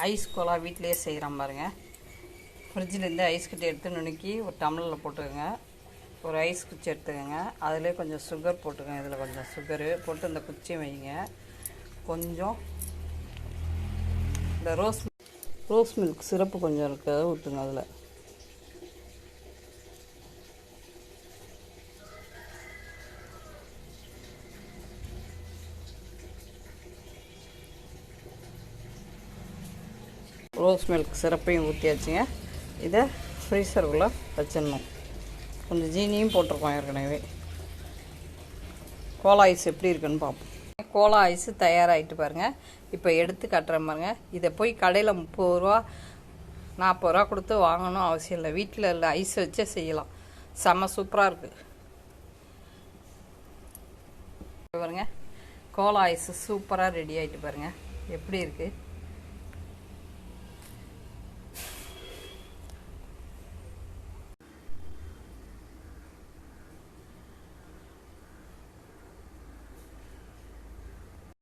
Ice Cola வீட்டிலேயே செய்கிறோம் பாருங்கள். ஃப்ரிட்ஜிலேருந்து ஐஸ் கட்டி எடுத்து நுணுக்கி ஒரு டம்ளரில் போட்டுக்கோங்க. ஒரு ஐஸ் குச்சி எடுத்துக்கோங்க. அதிலே கொஞ்சம் சுகர் போட்டுக்கோங்க. இதில் கொஞ்சம் சுகரு போட்டு இந்த குச்சியை வைங்க. கொஞ்சம் இந்த ரோஸ் மில்க் சிரப்பு கொஞ்சம் இருக்குது, அதை ஊற்றுங்க. அதில் ரோஸ் மில்க் சிரப்பையும் ஊற்றியாச்சுங்க. இதை ஃப்ரீசருக்குள்ளே வச்சிடணும். கொஞ்சம் ஜீனியும் போட்டிருக்கோம் ஏற்கனவே. கோலா ஐஸ் எப்படி இருக்குன்னு பார்ப்போம். கோலா ஐஸு தயாராகிட்டு பாருங்கள். இப்போ எடுத்து கட்டுறேன் பாருங்கள். இதை போய் கடையில் 30 ரூபா 40 ரூபா கொடுத்து வாங்கணும் அவசியம் இல்லை. வீட்டில் இல்லை ஐஸ் வச்சே செய்யலாம். செம்ம சூப்பராக இருக்குது பாருங்கள். கோலா ஐஸு சூப்பராக ரெடி ஆகிட்டு பாருங்கள். எப்படி இருக்குது.